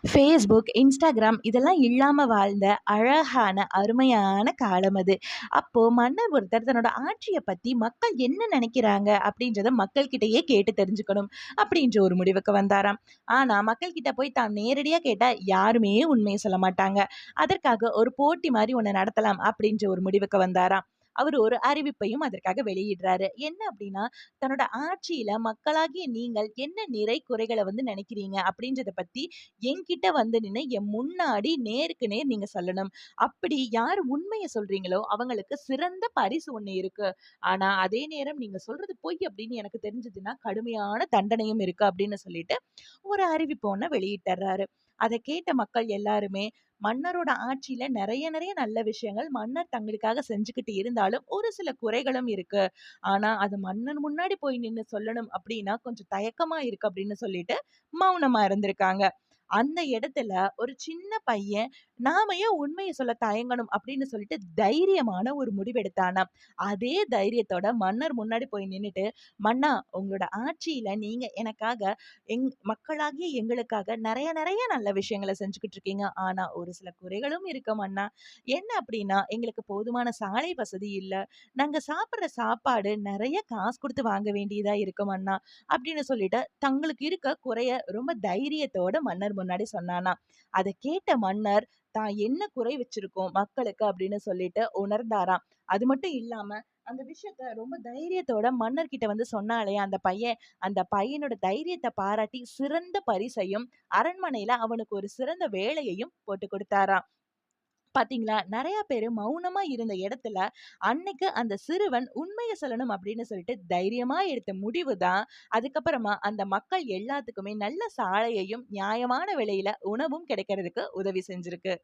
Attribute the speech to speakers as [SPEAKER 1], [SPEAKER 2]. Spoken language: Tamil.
[SPEAKER 1] Facebook, Instagram இதெல்லாம் இல்லாம வாழ்ந்த அழகான, அருமையான காலம் அது. அப்போ மன்னர் ஒருத்தர் தன்னோட ஆட்சிய பத்தி மக்கள் என்ன நெனைக்கிறாங்க அப்படின்றத மக்கள் கிட்டயே கேட்டு தெரிஞ்சுக்கணும் அப்படின்ற ஒரு முடிவுக்கு வந்தாராம். ஆனா மக்கள் கிட்ட போய் தான் நேரடியா கேட்டா யாருமே உண்மைய சொல்ல மாட்டாங்க. அதற்காக ஒரு போட்டி மாரி ஒண்ணு நடத்தலாம் அப்படின்ற ஒரு முடிவுக்கு வந்தாராம். அவரு ஒரு அறிவிப்பையும் அதற்காக வெளியிடுறாரு. என்ன அப்படின்னா, தன்னோட ஆட்சியில மக்களாகிய நீங்கள் என்ன நிறை, குறைகள வந்து நெனைக்கிறீங்க அப்படின்றத பத்தி என்கிட்ட வந்து நின்னு என் முன்னாடி நேருக்கு நேர் நீங்க சொல்லணும். அப்படி யார் உண்மைய சொல்றீங்களோ, அவங்களுக்கு சிறந்த பரிசு ஒண்ணு இருக்கு. ஆனா, அதே நேரம் நீங்க சொல்றது பொய் அப்படின்னு எனக்கு தெரிஞ்சதுன்னா, கடுமையான தண்டனையும் இருக்கு அப்படின்னு சொல்லிட்டு, ஒரு அறிவிப்பு ஒண்ண வெளியிட்டர்றாரு. அத கேட்ட மக்கள் எல்லாருமே, மன்னரோட ஆட்சியில நெறைய நெறைய நல்ல விஷயங்கள் மன்னர் தங்களுக்காக செஞ்சுகிட்டு இருந்தாலும், ஒரு சில குறைகளும் இருக்கு. ஆனா, அது மன்னன் முன்னாடி போய் நின்னு சொல்லணும் அப்படின்னா, கொஞ்சம் தயக்கமா இருக்கு அப்படின்னு சொல்லிட்டு, மௌனமா இருந்திருக்காங்க. அந்த இடத்துல ஒரு சின்ன பையன், நாம ஏன் உண்மைய சொல்ல தயங்கணும் அப்படின்னு சொல்லிட்டு தைரியமான ஒரு முடிவெடுத்தானாம். அதே தைரியத்தோட மன்னர் முன்னாடி போய் நின்னுட்டு, "மன்னா, உங்களோட ஆட்சியில நீங்க எனக்காக, மக்களாகிய எங்களுக்காக நெறைய நெறைய நல்ல விஷயங்கள செஞ்சுகிட்டு இருக்கீங்க. ஆனா ஒரு சில குறைகளும் இருக்கு மன்னா. என்ன அப்படின்னா, எங்களுக்கு போதுமான சாலை வசதி இல்ல. நாங்க சாப்பிடுற சாப்பாடு நெறைய காசு குடுத்து வாங்க வேண்டியதா இருக்கு மன்னா." அப்படின்னு சொல்லிட்டு தங்களுக்கு இருக்க குறைய ரொம்ப தைரியத்தோட மன்னர் முன்னாடி சொன்னானாம். அத கேட்ட மன்னர் தான் என்ன குறை வச்சிருக்கோம் மக்களுக்கு அப்படின்னு சொல்லிட்டு உணர்ந்தாராம். அது மட்டும் இல்லாம அந்த விஷயத்த ரொம்ப தைரியத்தோட மன்னர்கிட்ட வந்து சொன்னாலயா அந்த பையன், அந்த பையனோட தைரியத்த பாராட்டி சிறந்த பரிசையும், அரண்மனையில அவனுக்கு ஒரு சிறந்த வேலையையும் போட்டு குடுத்தாராம். பாத்தீங்களா? நெறைய பேரு மௌனமா இருந்த இடத்துல, அன்னைக்கு அந்த சிறுவன் உண்மைய சொல்லணும் அப்படின்னு சொல்லிட்டு தைரியமா எடுத்த முடிவு தான், அதுக்கப்புறமா அந்த மக்கள் எல்லாத்துக்குமே நல்ல சாலையையும், நியாயமான விலையில உணவும் கிடைக்கிறதுக்கு உதவி செஞ்சிருக்கு.